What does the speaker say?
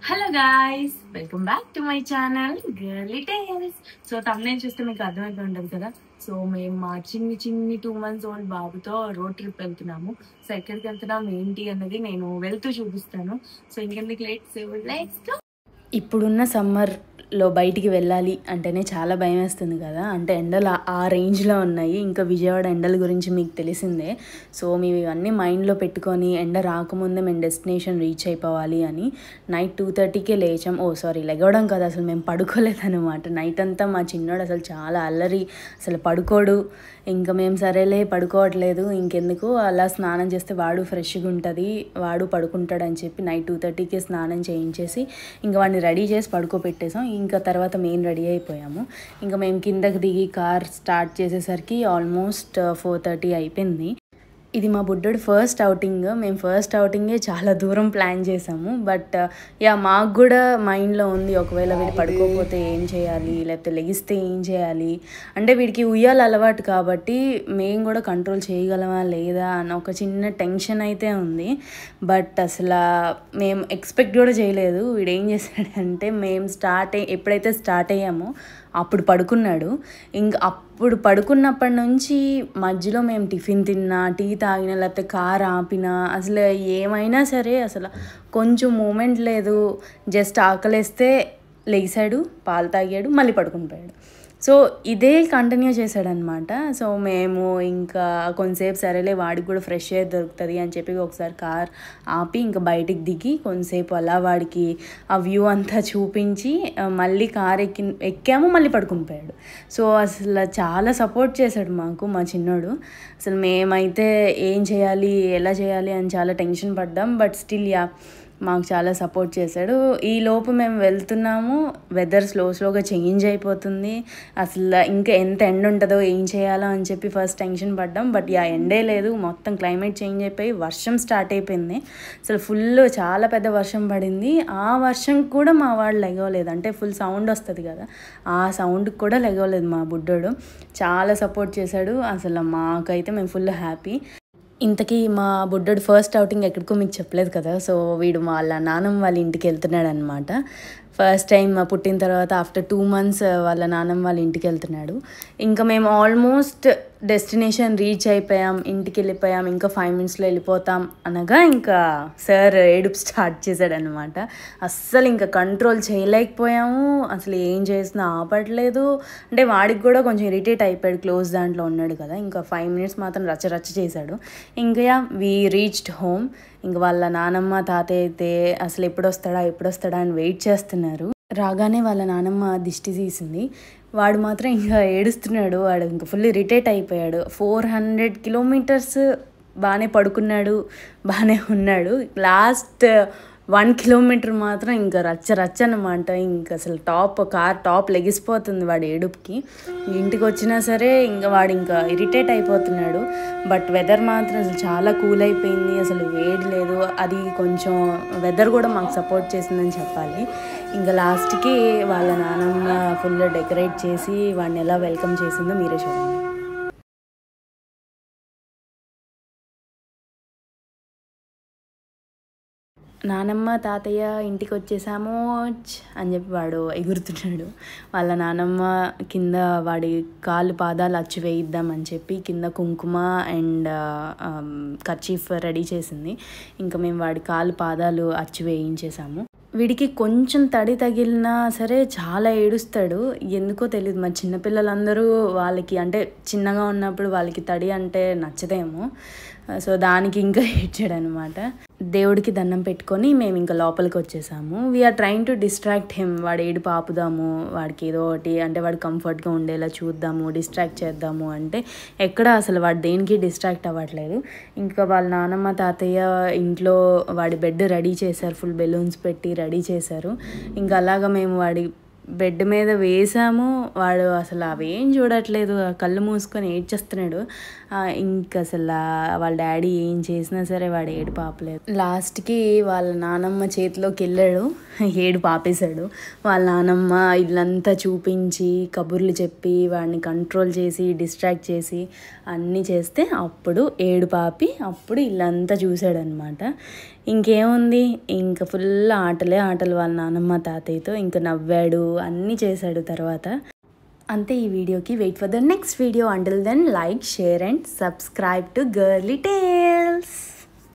Hello guys, welcome back to my channel girly tales. So thumbnail చూస్తే మీకు అర్థమైపోయి ఉంటుంది కదా. సో మేము మా చిన్ని 2 months ఓల్డ్ బాబుతో రోడ్ ట్రిప్ వెళ్తున్నాము. సో ఎక్కడికి వెళ్తున్నాం ఏంటి అన్నది నేను వెళ్తూ చూపిస్తాను. సో ఇంకెందుకు లెట్స్ గో. ఇప్పుడున్న సమ్మర్లో బయటికి వెళ్ళాలి అంటేనే చాలా భయం వేస్తుంది కదా. అంటే ఎండలు ఆ రేంజ్లో ఉన్నాయి. ఇంకా విజయవాడ ఎండల గురించి మీకు తెలిసిందే. సో మేము ఇవన్నీ మైండ్లో పెట్టుకొని ఎండ రాకముందే మేము డెస్టినేషన్ రీచ్ అయిపోవాలి అని నైట్ 2:30కే లేచాం. లెగవడం కదా, అసలు మేము పడుకోలేదన్నమాట. నైట్ అంతా మా చిన్నోడు అసలు చాలా అల్లరి, అసలు పడుకోడు. ఇంకా మేము సరేలే పడుకోవట్లేదు, ఇంకెందుకు అలా స్నానం చేస్తే వాడు ఫ్రెష్గా ఉంటుంది, వాడు పడుకుంటాడని చెప్పి నైట్ 2:30కే స్నానం చేయించేసి ఇంకా వాడిని రెడీ చేసి పడుకోబెట్టేసాం. ఇంకా తర్వాత మేము రెడీ అయిపోయాము. ఇంకా మేము కిందకి దిగి కార్ స్టార్ట్ చేసేసరికి ఆల్మోస్ట్ 4:30 అయిపోయింది. ఇది మా బుడ్డోడు ఫస్ట్ అవుటింగ్. మేము ఫస్ట్ అవుటింగే చాలా దూరం ప్లాన్ చేసాము. బట్ మాకు కూడా మైండ్లో ఉంది, ఒకవేళ వీడు పడుకోకపోతే ఏం చేయాలి, లేకపోతే లెగిస్తే ఏం చేయాలి. అంటే వీడికి ఉయ్యాలి అలవాటు కాబట్టి మేము కూడా కంట్రోల్ చేయగలమా లేదా అన్న ఒక చిన్న టెన్షన్ అయితే ఉంది. బట్ అసలు మేము ఎక్స్పెక్ట్ కూడా చేయలేదు. వీడు ఏం చేశాడంటే మేము ఎప్పుడైతే స్టార్ట్ అయ్యామో అప్పుడు పడుకున్నాడు. ఇంకా అప్పుడు పడుకున్నప్పటి నుంచి మధ్యలో మేము టిఫిన్ తిన్నా, టీ తాగినా, లేకపోతే కార్ ఆపినా, అసలు ఏమైనా సరే అసలు కొంచెం మూమెంట్ లేదు. జస్ట్ ఆకలేస్తే లెగిసాడు, పాలు తాగాడు, మళ్ళీ పడుకుని పోయాడు. సో ఇదే కంటిన్యూ చేశాడనమాట. సో మేము ఇంకా కొంతసేపు సరేలే వాడికి కూడా ఫ్రెష్ ఎయిర్ దొరుకుతుంది అని చెప్పి ఒకసారి కార్ ఆపి ఇంకా బయటికి దిగి కొంతసేపు అలా వాడికి ఆ వ్యూ అంతా చూపించి మళ్ళీ కార్ ఎక్కాము, మళ్ళీ పడుకుని పోయాడు. సో అసలు చాలా సపోర్ట్ చేశాడు మాకు మా చిన్నోడు. అసలు మేమైతే ఏం చేయాలి, ఎలా చేయాలి అని చాలా టెన్షన్ పడ్డాం. బట్ స్టిల్ మాకు చాలా సపోర్ట్ చేశాడు. ఈ లోపు మేము వెళ్తున్నాము, వెదర్ స్లోగా చేంజ్ అయిపోతుంది. అసలు ఇంకా ఎంత ఎండ ఉంటుందో, ఏం చేయాలో అని చెప్పి ఫస్ట్ టెన్షన్ పడ్డాం. బట్ ఎండే లేదు, మొత్తం క్లైమేట్ చేంజ్ అయిపోయి వర్షం స్టార్ట్ అయిపోయింది. అసలు ఫుల్ చాలా పెద్ద వర్షం పడింది. ఆ వర్షం కూడా మా వాడు లెగవలేదు. అంటే ఫుల్ సౌండ్ వస్తుంది కదా, ఆ సౌండ్కి కూడా లెగవలేదు మా బుడ్డోడు. చాలా సపోర్ట్ చేశాడు. అసలు మాకైతే మేము ఫుల్ హ్యాపీ. ఇంతకీ మా బుడ్డోడు ఫస్ట్ అవుటింగ్ ఎక్కడికో మీకు చెప్పలేదు కదా. సో వీడు వాళ్ళ నాన్నమ్మ వాళ్ళ ఇంటికి వెళ్తున్నాడు అనమాట. ఫస్ట్ టైం పుట్టిన తర్వాత ఆఫ్టర్ 2 months వాళ్ళ నాన్నమ్మ వాళ్ళ ఇంటికి వెళ్తున్నాడు. ఇంకా మేము ఆల్మోస్ట్ డెస్టినేషన్ రీచ్ అయిపోయాం, ఇంటికి వెళ్ళిపోయాం. ఇంకా 5 minutesలో వెళ్ళిపోతాం అనగా ఇంకా సార్ ఏడుపు స్టార్ట్ చేశాడనమాట. అస్సలు ఇంకా కంట్రోల్ చేయలేకపోయాము. అసలు ఏం చేసినా ఆపట్లేదు. అంటే వాడికి కూడా కొంచెం ఇరిటేట్ అయిపోయాడు, క్లోజ్ దాంట్లో ఉన్నాడు కదా. ఇంకా 5 minutes మాత్రం రచ్చ చేశాడు. ఇంకా వీ రీచ్డ్ హోమ్. ఇంక వాళ్ళ నానమ్మ తాతయ్య అయితే అసలు ఎప్పుడు వస్తాడా అని వెయిట్ చేస్తున్నారు. రాగానే వాళ్ళ నానమ్మ దిష్టి తీసింది. వాడు మాత్రం ఇంకా ఏడుస్తున్నాడు. వాడు ఇంకా ఫుల్ ఇరిటేట్ అయిపోయాడు. 400 kilometers బాగానే పడుకున్నాడు, బాగానే ఉన్నాడు. లాస్ట్ 1 kilometer మాత్రం ఇంకా రచ్చ అనమాట. ఇంకా అసలు కార్ టాప్ లెగిసిపోతుంది వాడి ఏడుపుకి. ఇంటికి వచ్చినా సరే ఇంకా వాడు ఇంకా ఇరిటేట్ అయిపోతున్నాడు. బట్ వెదర్ మాత్రం అసలు చాలా కూల్ అయిపోయింది, అసలు వేడి లేదు. అది కొంచెం వెదర్ కూడా మాకు సపోర్ట్ చేసిందని చెప్పాలి. ఇంకా లాస్ట్కి వాళ్ళ నానమ్మ ఫుల్ డెకరేట్ చేసి వాడిని ఎలా వెల్కమ్ చేసిందో మీరే చూడండి. నానమ్మ తాతయ్య ఇంటికి వచ్చేసాము అని చెప్పి వాడు ఎగురుతున్నాడు. వాళ్ళ నానమ్మ కింద వాడి పాదాలు అచ్చు వేయిద్దామని చెప్పి కింద కుంకుమ అండ్ కర్చీఫ్ రెడీ చేసింది. ఇంకా మేము వాడి పాదాలు అచ్చు వేయించేసాము. వీడికి కొంచెం తడి తగిలినా సరే చాలా ఏడుస్తాడు. ఎందుకో తెలియదు. మా చిన్నపిల్లలందరూ వాళ్ళకి అంటే చిన్నగా ఉన్నప్పుడు వాళ్ళకి తడి అంటే నచ్చదేమో. సో దానికి ఇంకా ఏడ్చాడనమాట. దేవుడికి దండం పెట్టుకొని మేము ఇంకా లోపలికి వచ్చేసాము. We're trying to distract him. వాడు ఏడుపు ఆపుదాము, వాడికి ఏదో ఒకటి అంటే వాడు కంఫర్ట్గా ఉండేలా చూద్దాము, డిస్ట్రాక్ట్ చేద్దాము అంటే ఎక్కడ అసలు వాడు దేనికి డిస్ట్రాక్ట్ అవ్వట్లేదు. ఇంకా వాళ్ళ నానమ్మ తాతయ్య ఇంట్లో వాడి బెడ్ రెడీ చేశారు, ఫుల్ బెలూన్స్ పెట్టి రెడీ చేశారు. ఇంకా అలాగా మేము వాడి బెడ్ మీద వేసాము. వాడు అసలు అవేం చూడట్లేదు, కళ్ళు మూసుకొని ఏడ్చేస్తున్నాడు. ఇంకా అసలు వాళ్ళ డాడీ ఏం చేసినా సరే వాడు ఏడుపు ఆపలేదు. లాస్ట్కి వాళ్ళ నానమ్మ చేతిలోకి వెళ్ళాడు, ఏడుపు ఆపేశాడు. వాళ్ళ నానమ్మ ఇల్లంతా చూపించి కబుర్లు చెప్పి వాడిని కంట్రోల్ చేసి డిస్ట్రాక్ట్ చేసి అన్నీ చేస్తే అప్పుడు ఏడుపు ఆపి అప్పుడు ఇల్లంతా చూశాడనమాట. ఇంకేముంది, ఇంకా ఫుల్ ఆటలు వాళ్ళ నాన్నమ్మ తాతయ్యతో. ఇంకా నవ్వాడు, అన్నీ చేశాడు. తర్వాత అంతే ఈ వీడియోకి. Wait for the next video. Until then like, share and subscribe to girly tiles.